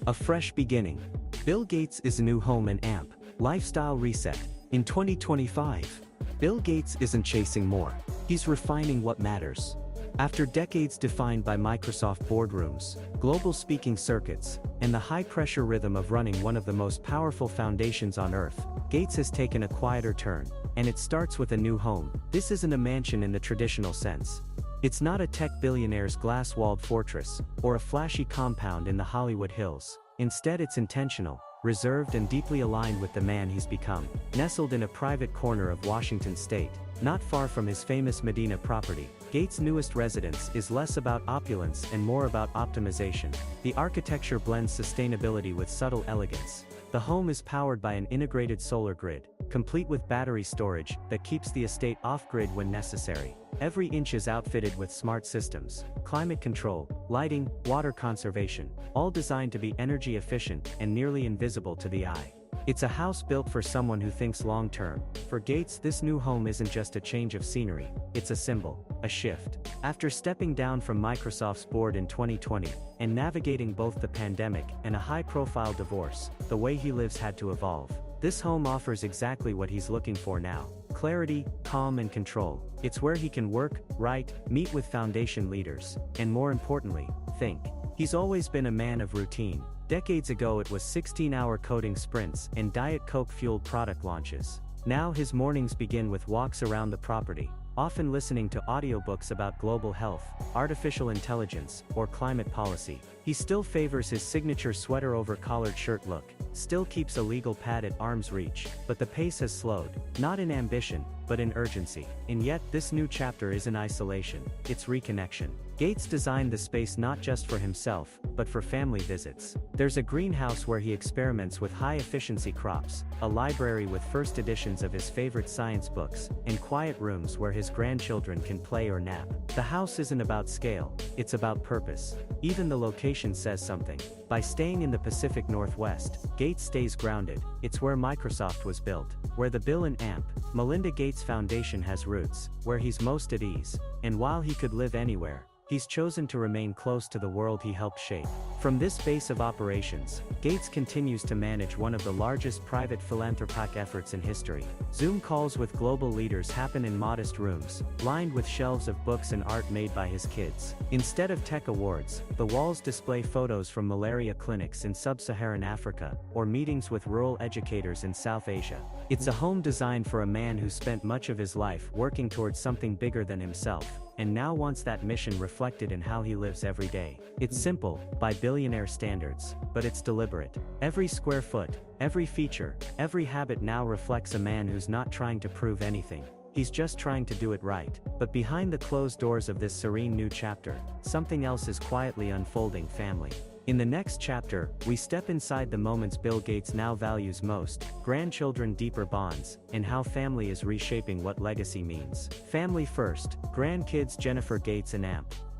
A fresh beginning. Bill Gates' is a new home and amp. Lifestyle reset. In 2025, Bill Gates isn't chasing more. He's refining what matters. After decades defined by Microsoft boardrooms, global speaking circuits, and the high-pressure rhythm of running one of the most powerful foundations on Earth, Gates has taken a quieter turn, and it starts with a new home. This isn't a mansion in the traditional sense. It's not a tech billionaire's glass-walled fortress, or a flashy compound in the Hollywood Hills. Instead, it's intentional, reserved and deeply aligned with the man he's become. Nestled in a private corner of Washington state, not far from his famous Medina property, Gates' newest residence is less about opulence and more about optimization. The architecture blends sustainability with subtle elegance. The home is powered by an integrated solar grid, complete with battery storage that keeps the estate off-grid when necessary. Every inch is outfitted with smart systems, climate control, lighting, water conservation, all designed to be energy efficient and nearly invisible to the eye. It's a house built for someone who thinks long-term. For Gates, this new home isn't just a change of scenery, it's a symbol, a shift. After stepping down from Microsoft's board in 2020, and navigating both the pandemic and a high-profile divorce, the way he lives had to evolve. This home offers exactly what he's looking for now: clarity, calm and control. It's where he can work, write, meet with foundation leaders, and more importantly, think. He's always been a man of routine. Decades ago it was 16-hour coding sprints and Diet Coke-fueled product launches. Now his mornings begin with walks around the property, often listening to audiobooks about global health, artificial intelligence, or climate policy. He still favors his signature sweater over collared shirt look, still keeps a legal pad at arm's reach, but the pace has slowed, not in ambition, but in urgency. And yet, this new chapter isn't isolation, it's reconnection. Gates designed the space not just for himself, but for family visits. There's a greenhouse where he experiments with high-efficiency crops, a library with first editions of his favorite science books, and quiet rooms where his grandchildren can play or nap. The house isn't about scale, it's about purpose. Even the location says something. By staying in the Pacific Northwest, Gates stays grounded. It's where Microsoft was built, where the Bill and Melinda Gates Foundation has roots, where he's most at ease. And while he could live anywhere, he's chosen to remain close to the world he helped shape. From this base of operations, Gates continues to manage one of the largest private philanthropic efforts in history. Zoom calls with global leaders happen in modest rooms, lined with shelves of books and art made by his kids. Instead of tech awards, the walls display photos from malaria clinics in sub-Saharan Africa, or meetings with rural educators in South Asia. It's a home designed for a man who spent much of his life working towards something bigger than himself, and now wants that mission reflected in how he lives every day. It's simple, by billionaire standards, but it's deliberate. Every square foot, every feature, every habit now reflects a man who's not trying to prove anything. He's just trying to do it right. But behind the closed doors of this serene new chapter, something else is quietly unfolding: family. In the next chapter, we step inside the moments Bill Gates now values most: grandchildren, deeper bonds, and how family is reshaping what legacy means. Family first, grandkids. Jennifer Gates and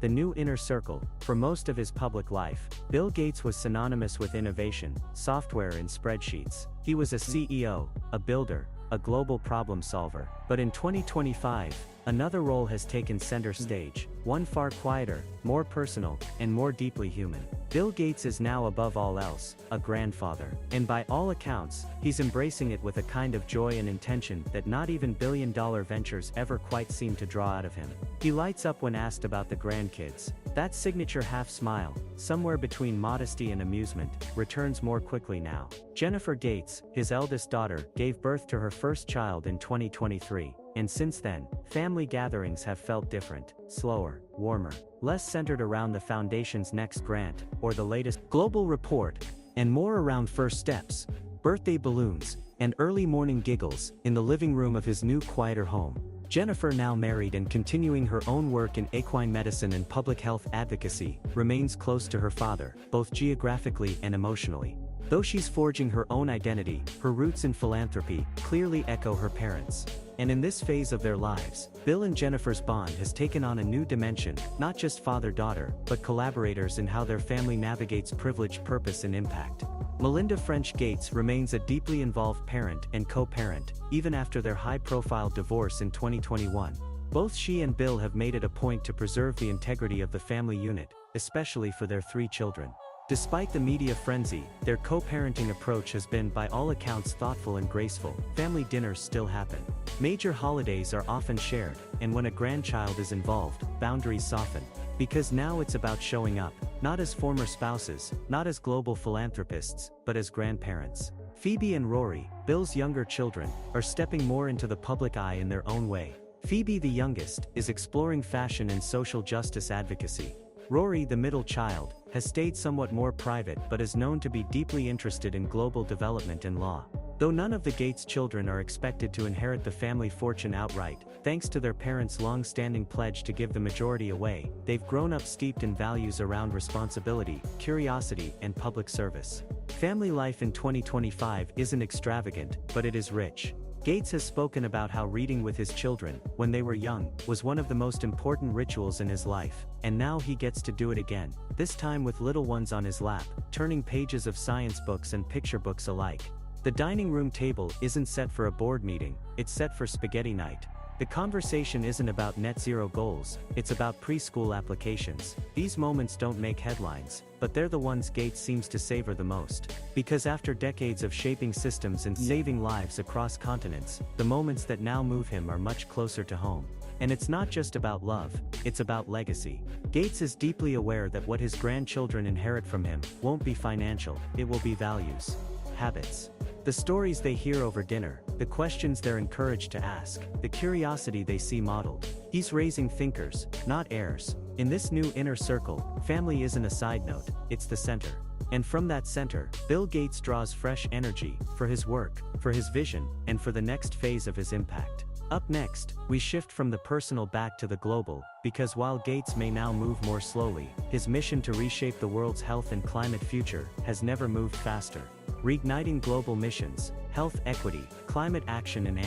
the new inner circle. For most of his public life, Bill Gates was synonymous with innovation, software and spreadsheets. He was a CEO, a builder, a global problem solver. But in 2025, another role has taken center stage, one far quieter, more personal, and more deeply human. Bill Gates is now, above all else, a grandfather. And by all accounts, he's embracing it with a kind of joy and intention that not even billion-dollar ventures ever quite seem to draw out of him. He lights up when asked about the grandkids. That signature half-smile, somewhere between modesty and amusement, returns more quickly now. Jennifer Gates, his eldest daughter, gave birth to her first child in 2023. And since then, family gatherings have felt different, slower, warmer, less centered around the foundation's next grant, or the latest global report, and more around first steps, birthday balloons, and early morning giggles in the living room of his new, quieter home. Jennifer, now married and continuing her own work in equine medicine and public health advocacy, remains close to her father, both geographically and emotionally. Though she's forging her own identity, her roots in philanthropy clearly echo her parents'. And in this phase of their lives, Bill and Jennifer's bond has taken on a new dimension, not just father-daughter, but collaborators in how their family navigates privilege, purpose and impact. Melinda French Gates remains a deeply involved parent and co-parent, even after their high-profile divorce in 2021. Both she and Bill have made it a point to preserve the integrity of the family unit, especially for their 3 children. Despite the media frenzy, their co-parenting approach has been by all accounts thoughtful and graceful. Family dinners still happen. Major holidays are often shared, and when a grandchild is involved, boundaries soften. Because now it's about showing up, not as former spouses, not as global philanthropists, but as grandparents. Phoebe and Rory, Bill's younger children, are stepping more into the public eye in their own way. Phoebe, the youngest, is exploring fashion and social justice advocacy. Rory, the middle child, has stayed somewhat more private but is known to be deeply interested in global development and law. Though none of the Gates children are expected to inherit the family fortune outright, thanks to their parents' long-standing pledge to give the majority away, they've grown up steeped in values around responsibility, curiosity, and public service. Family life in 2025 isn't extravagant, but it is rich. Gates has spoken about how reading with his children, when they were young, was one of the most important rituals in his life, and now he gets to do it again, this time with little ones on his lap, turning pages of science books and picture books alike. The dining room table isn't set for a board meeting, it's set for spaghetti night. The conversation isn't about net zero goals, it's about preschool applications. These moments don't make headlines, but they're the ones Gates seems to savor the most. Because after decades of shaping systems and saving lives across continents, the moments that now move him are much closer to home. And it's not just about love, it's about legacy. Gates is deeply aware that what his grandchildren inherit from him won't be financial, it will be values, habits. The stories they hear over dinner, the questions they're encouraged to ask, the curiosity they see modeled. He's raising thinkers, not heirs. In this new inner circle, family isn't a side note, it's the center. And from that center, Bill Gates draws fresh energy for his work, for his vision, and for the next phase of his impact. Up next, we shift from the personal back to the global, because while Gates may now move more slowly, his mission to reshape the world's health and climate future has never moved faster. Reigniting global missions, health equity, climate action and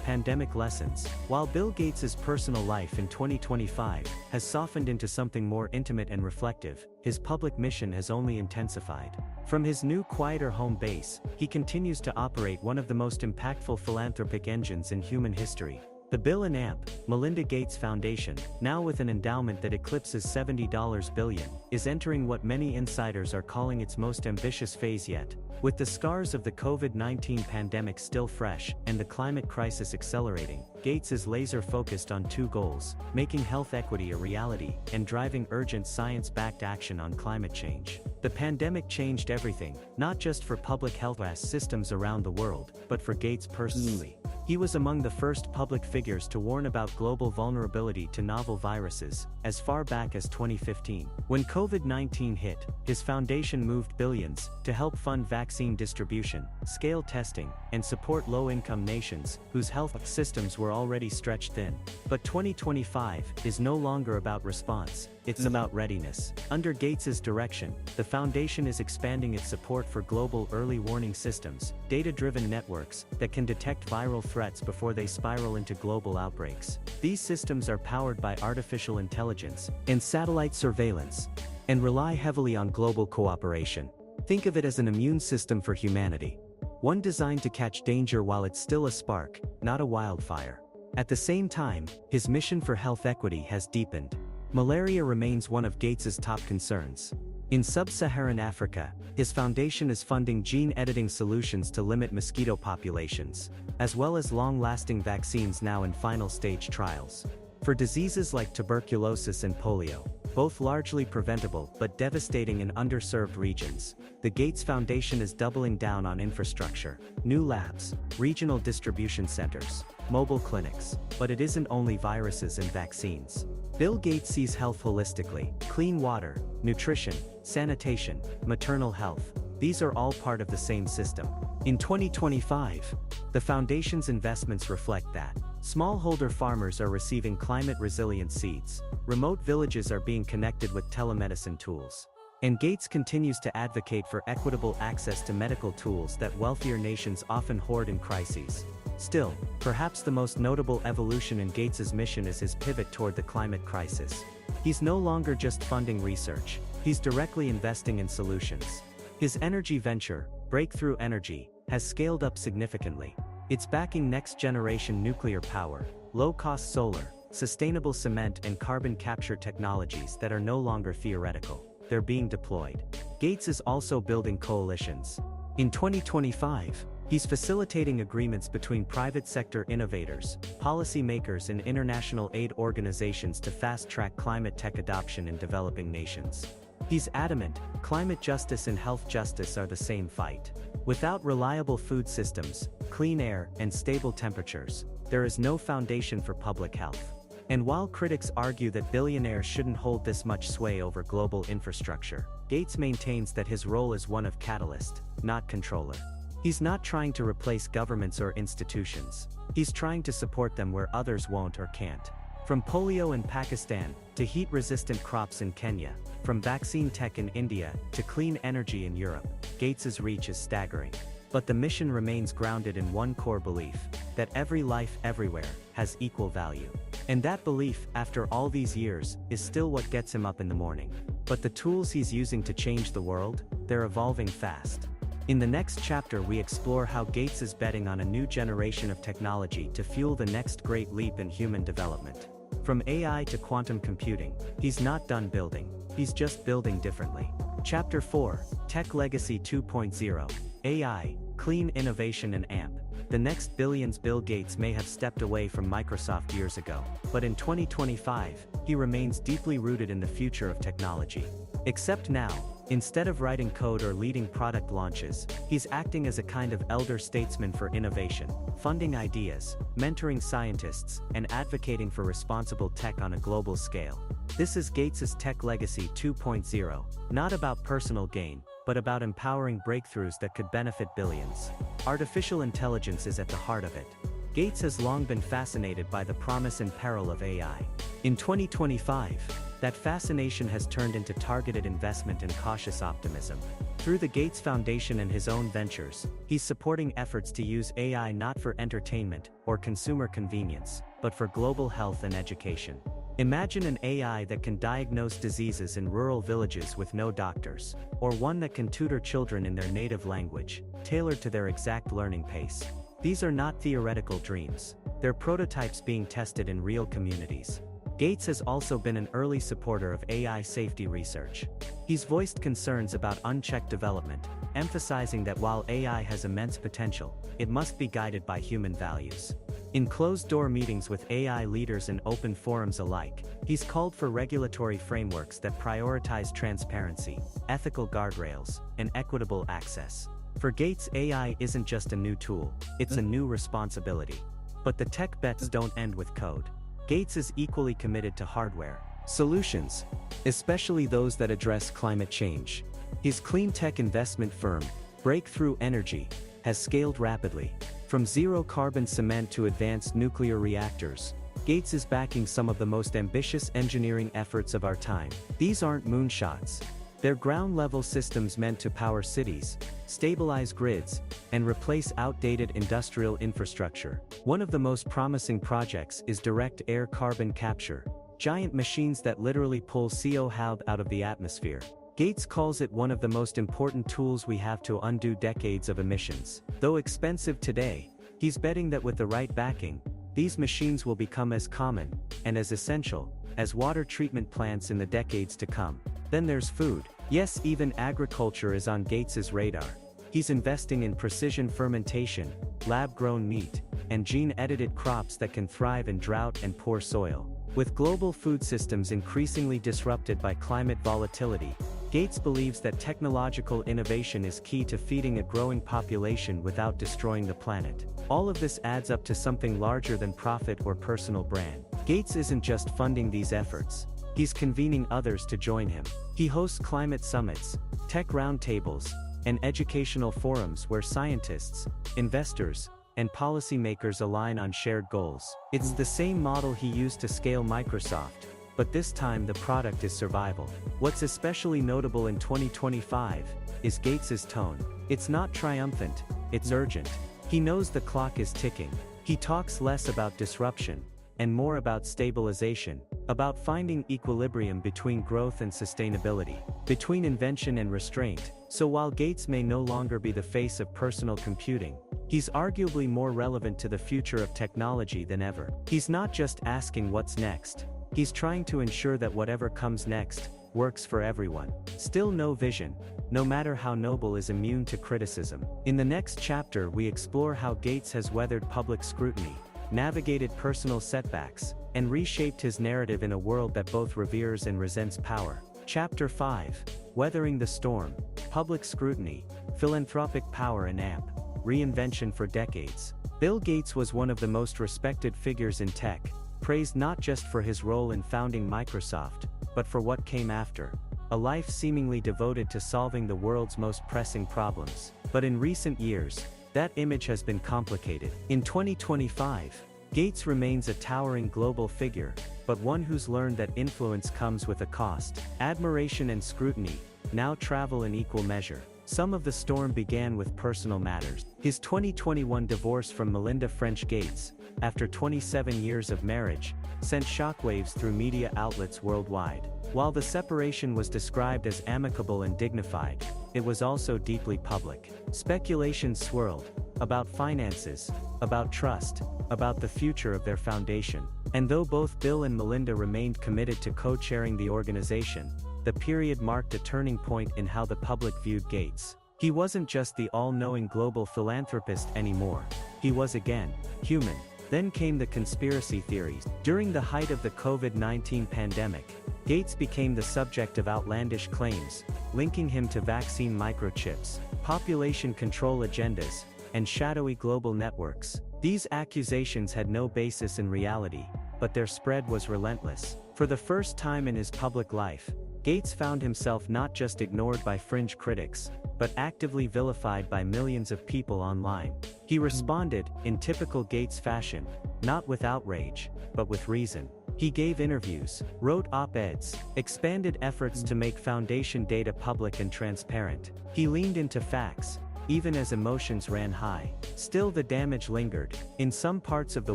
pandemic lessons. While Bill Gates' personal life in 2025 has softened into something more intimate and reflective, his public mission has only intensified. From his new quieter home base, he continues to operate one of the most impactful philanthropic engines in human history. The Bill and Melinda Gates Foundation, now with an endowment that eclipses $70 billion, is entering what many insiders are calling its most ambitious phase yet. With the scars of the COVID-19 pandemic still fresh, and the climate crisis accelerating, Gates is laser-focused on two goals: making health equity a reality, and driving urgent science-backed action on climate change. The pandemic changed everything, not just for public health systems around the world, but for Gates personally. He was among the first public figures to warn about global vulnerability to novel viruses, as far back as 2015. When COVID-19 hit, his foundation moved billions to help fund vaccine distribution, scale testing, and support low-income nations whose health systems were already stretched thin. But 2025 is no longer about response, it's about readiness. Under Gates's direction, the foundation is expanding its support for global early warning systems, data-driven networks that can detect viral threats before they spiral into global outbreaks. These systems are powered by artificial intelligence and satellite surveillance, and rely heavily on global cooperation. Think of it as an immune system for humanity. One designed to catch danger while it's still a spark, not a wildfire. At the same time, his mission for health equity has deepened. Malaria remains one of Gates's top concerns. In sub-Saharan Africa, his foundation is funding gene editing solutions to limit mosquito populations, as well as long-lasting vaccines now in final stage trials. For diseases like tuberculosis and polio, both largely preventable but devastating in underserved regions, the Gates Foundation is doubling down on infrastructure, new labs, regional distribution centers, mobile clinics. But it isn't only viruses and vaccines. Bill Gates sees health holistically: clean water, nutrition, sanitation, maternal health. These are all part of the same system. In 2025, the foundation's investments reflect that. Smallholder farmers are receiving climate-resilient seeds, remote villages are being connected with telemedicine tools, and Gates continues to advocate for equitable access to medical tools that wealthier nations often hoard in crises. Still, perhaps the most notable evolution in Gates's mission is his pivot toward the climate crisis. He's no longer just funding research, he's directly investing in solutions. His energy venture, Breakthrough Energy, has scaled up significantly. It's backing next-generation nuclear power, low-cost solar, sustainable cement and carbon capture technologies that are no longer theoretical. they're being deployed. Gates is also building coalitions. In 2025, he's facilitating agreements between private sector innovators, policymakers and international aid organizations to fast-track climate tech adoption in developing nations. He's adamant, climate justice and health justice are the same fight. Without reliable food systems, clean air, and stable temperatures, there is no foundation for public health. And while critics argue that billionaires shouldn't hold this much sway over global infrastructure, Gates maintains that his role is one of catalyst, not controller. He's not trying to replace governments or institutions. He's trying to support them where others won't or can't. From polio in Pakistan, to heat-resistant crops in Kenya, from vaccine tech in India, to clean energy in Europe, Gates's reach is staggering. But the mission remains grounded in one core belief, that every life everywhere has equal value. And that belief, after all these years, is still what gets him up in the morning. But the tools he's using to change the world, they're evolving fast. In the next chapter we explore how Gates is betting on a new generation of technology to fuel the next great leap in human development. From AI to quantum computing, he's not done building, he's just building differently. Chapter 4, Tech Legacy 2.0, AI, Clean Innovation and AMP. The next billions. Bill Gates may have stepped away from Microsoft years ago, but in 2025, he remains deeply rooted in the future of technology. Except now, instead of writing code or leading product launches, he's acting as a kind of elder statesman for innovation, funding ideas, mentoring scientists, and advocating for responsible tech on a global scale. This is Gates's Tech Legacy 2.0, not about personal gain, but about empowering breakthroughs that could benefit billions. Artificial intelligence is at the heart of it. Gates has long been fascinated by the promise and peril of AI. In 2025, that fascination has turned into targeted investment and cautious optimism. Through the Gates Foundation and his own ventures, he's supporting efforts to use AI not for entertainment or consumer convenience, but for global health and education. Imagine an AI that can diagnose diseases in rural villages with no doctors, or one that can tutor children in their native language, tailored to their exact learning pace. These are not theoretical dreams, they're prototypes being tested in real communities. Gates has also been an early supporter of AI safety research. He's voiced concerns about unchecked development, emphasizing that while AI has immense potential, it must be guided by human values. In closed-door meetings with AI leaders and open forums alike, he's called for regulatory frameworks that prioritize transparency, ethical guardrails, and equitable access. For Gates, AI isn't just a new tool, it's a new responsibility. But the tech bets don't end with code. Gates is equally committed to hardware solutions, especially those that address climate change. His clean tech investment firm, Breakthrough Energy, has scaled rapidly. From zero-carbon cement to advanced nuclear reactors, Gates is backing some of the most ambitious engineering efforts of our time. These aren't moonshots. They're ground-level systems meant to power cities, stabilize grids, and replace outdated industrial infrastructure. One of the most promising projects is direct air carbon capture, giant machines that literally pull CO2 out of the atmosphere. Gates calls it one of the most important tools we have to undo decades of emissions. Though expensive today, he's betting that with the right backing, these machines will become as common, and as essential, as water treatment plants in the decades to come. Then there's food. Yes, even agriculture is on Gates's radar. He's investing in precision fermentation, lab-grown meat, and gene-edited crops that can thrive in drought and poor soil. With global food systems increasingly disrupted by climate volatility, Gates believes that technological innovation is key to feeding a growing population without destroying the planet. All of this adds up to something larger than profit or personal brand. Gates isn't just funding these efforts, he's convening others to join him. He hosts climate summits, tech roundtables, and educational forums where scientists, investors, and policymakers align on shared goals. It's the same model he used to scale Microsoft, but this time the product is survival. What's especially notable in 2025 is Gates's tone. It's not triumphant, it's urgent. He knows the clock is ticking. He talks less about disruption, and more about stabilization, about finding equilibrium between growth and sustainability, between invention and restraint. So while Gates may no longer be the face of personal computing, he's arguably more relevant to the future of technology than ever. He's not just asking what's next, he's trying to ensure that whatever comes next works for everyone. Still no vision, no matter how noble, is immune to criticism. In the next chapter we explore how Gates has weathered public scrutiny, navigated personal setbacks, and reshaped his narrative in a world that both reveres and resents power. Chapter 5. Weathering the Storm, Public Scrutiny, Philanthropic Power and AMP, Reinvention for Decades. Bill Gates was one of the most respected figures in tech, praised not just for his role in founding Microsoft, but for what came after. A life seemingly devoted to solving the world's most pressing problems. But in recent years, that image has been complicated. In 2025, Gates remains a towering global figure, but one who's learned that influence comes with a cost. Admiration and scrutiny now travel in equal measure. Some of the storm began with personal matters. His 2021 divorce from Melinda French Gates, after 27 years of marriage, sent shockwaves through media outlets worldwide. While the separation was described as amicable and dignified, it was also deeply public. Speculation swirled about finances, about trust, about the future of their foundation. And though both Bill and Melinda remained committed to co-chairing the organization, the period marked a turning point in how the public viewed Gates. He wasn't just the all-knowing global philanthropist anymore. He was again human. Then came the conspiracy theories. During the height of the COVID-19 pandemic, Gates became the subject of outlandish claims, linking him to vaccine microchips, population control agendas, and shadowy global networks. These accusations had no basis in reality, but their spread was relentless. For the first time in his public life, Gates found himself not just ignored by fringe critics, but actively vilified by millions of people online. He responded, in typical Gates fashion, not with outrage, but with reason. He gave interviews, wrote op-eds, expanded efforts to make foundation data public and transparent. He leaned into facts, even as emotions ran high. Still, the damage lingered. In some parts of the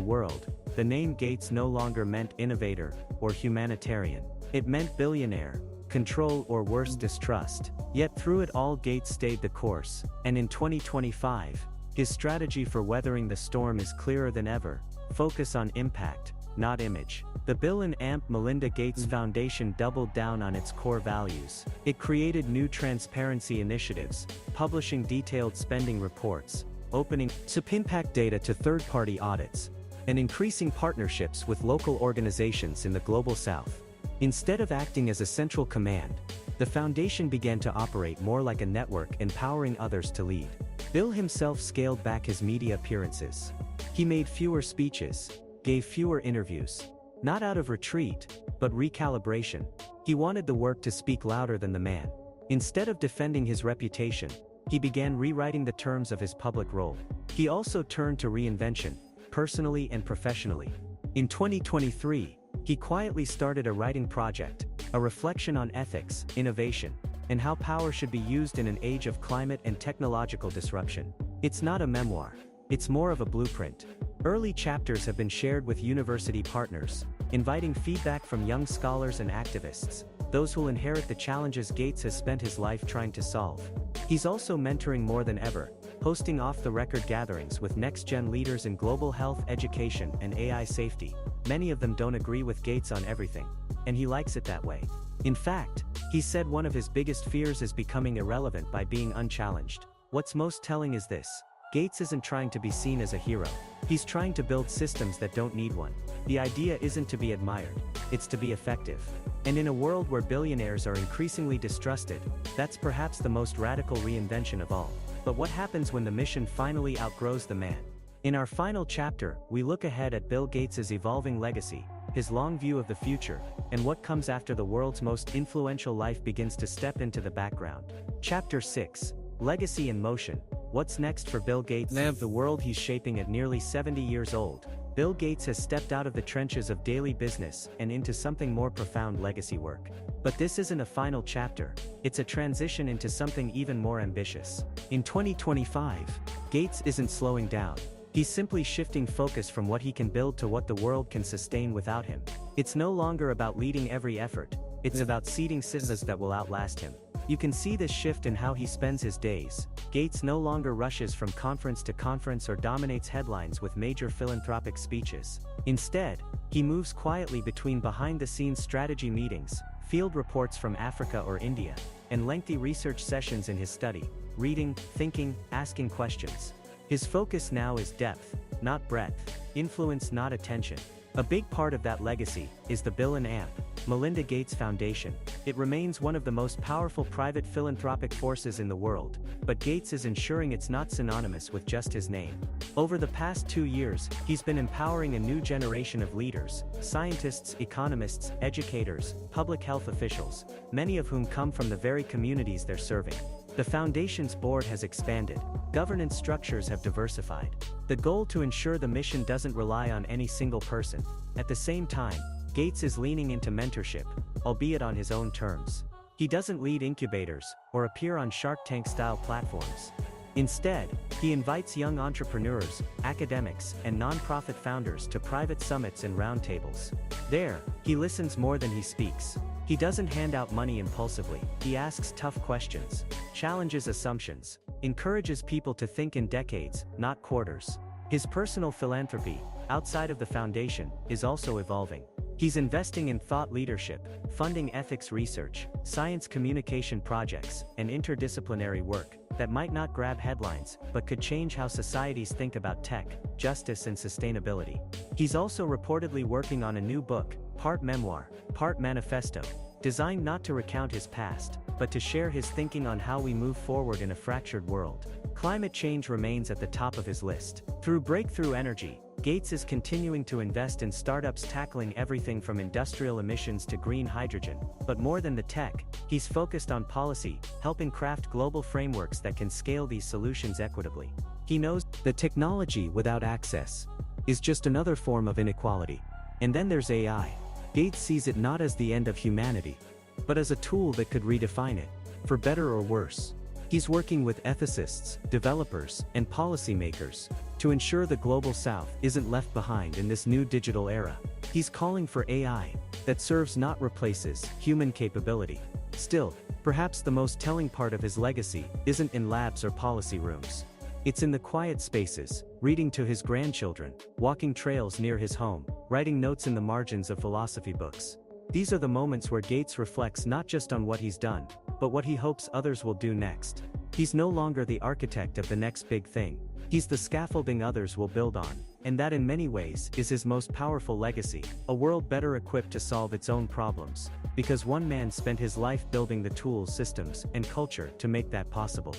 world, the name Gates no longer meant innovator or humanitarian. It meant billionaire, control, or worse, distrust. Yet through it all, Gates stayed the course, and in 2025, his strategy for weathering the storm is clearer than ever: focus on impact, not image. The Bill and Melinda Gates Foundation doubled down on its core values. It created new transparency initiatives, publishing detailed spending reports, opening impact data to third-party audits, and increasing partnerships with local organizations in the global south. Instead of acting as a central command, the foundation began to operate more like a network, empowering others to lead. Bill himself scaled back his media appearances. He made fewer speeches, gave fewer interviews. Not out of retreat, but recalibration. He wanted the work to speak louder than the man. Instead of defending his reputation, he began rewriting the terms of his public role. He also turned to reinvention, personally and professionally. In 2023, he quietly started a writing project, a reflection on ethics, innovation, and how power should be used in an age of climate and technological disruption. It's not a memoir. It's more of a blueprint. Early chapters have been shared with university partners, inviting feedback from young scholars and activists, those who'll inherit the challenges Gates has spent his life trying to solve. He's also mentoring more than ever, hosting off-the-record gatherings with next-gen leaders in global health, education, and AI safety. Many of them don't agree with Gates on everything, and he likes it that way. In fact, he said one of his biggest fears is becoming irrelevant by being unchallenged. What's most telling is this: Gates isn't trying to be seen as a hero. He's trying to build systems that don't need one. The idea isn't to be admired, it's to be effective. And in a world where billionaires are increasingly distrusted, that's perhaps the most radical reinvention of all. But what happens when the mission finally outgrows the man? In our final chapter, we look ahead at Bill Gates' evolving legacy, his long view of the future, and what comes after the world's most influential life begins to step into the background. Chapter 6. Legacy in Motion. What's next for Bill Gates? The world he's shaping at nearly 70 years old, Bill Gates has stepped out of the trenches of daily business and into something more profound: legacy work. But this isn't a final chapter, it's a transition into something even more ambitious. In 2025, Gates isn't slowing down. He's simply shifting focus from what he can build to what the world can sustain without him. It's no longer about leading every effort, it's about seeding systems that will outlast him. You can see this shift in how he spends his days. Gates no longer rushes from conference to conference or dominates headlines with major philanthropic speeches. Instead, he moves quietly between behind-the-scenes strategy meetings, field reports from Africa or India, and lengthy research sessions in his study, reading, thinking, asking questions. His focus now is depth, not breadth, influence, not attention. A big part of that legacy is the Bill and Melinda Gates Foundation. It remains one of the most powerful private philanthropic forces in the world, but Gates is ensuring it's not synonymous with just his name. Over the past 2 years, he's been empowering a new generation of leaders, scientists, economists, educators, public health officials, many of whom come from the very communities they're serving. The foundation's board has expanded, governance structures have diversified. The goal to ensure the mission doesn't rely on any single person. At the same time, Gates is leaning into mentorship, albeit on his own terms. He doesn't lead incubators, or appear on Shark Tank-style platforms. Instead, he invites young entrepreneurs, academics, and nonprofit founders to private summits and roundtables. There, he listens more than he speaks. He doesn't hand out money impulsively, he asks tough questions, challenges assumptions, encourages people to think in decades, not quarters. His personal philanthropy, outside of the foundation, is also evolving. He's investing in thought leadership, funding ethics research, science communication projects, and interdisciplinary work that might not grab headlines, but could change how societies think about tech, justice, and sustainability. He's also reportedly working on a new book, part memoir, part manifesto, designed not to recount his past, but to share his thinking on how we move forward in a fractured world. Climate change remains at the top of his list. Through Breakthrough Energy, Gates is continuing to invest in startups tackling everything from industrial emissions to green hydrogen. But more than the tech, he's focused on policy, helping craft global frameworks that can scale these solutions equitably. He knows that technology without access is just another form of inequality. And then there's AI. Gates sees it not as the end of humanity, but as a tool that could redefine it, for better or worse. He's working with ethicists, developers, and policymakers to ensure the global south isn't left behind in this new digital era. He's calling for AI that serves, not replaces, human capability. Still, perhaps the most telling part of his legacy isn't in labs or policy rooms. It's in the quiet spaces, reading to his grandchildren, walking trails near his home, writing notes in the margins of philosophy books. These are the moments where Gates reflects not just on what he's done, but what he hopes others will do next. He's no longer the architect of the next big thing. He's the scaffolding others will build on, and that in many ways is his most powerful legacy, a world better equipped to solve its own problems, because one man spent his life building the tools, systems, and culture to make that possible.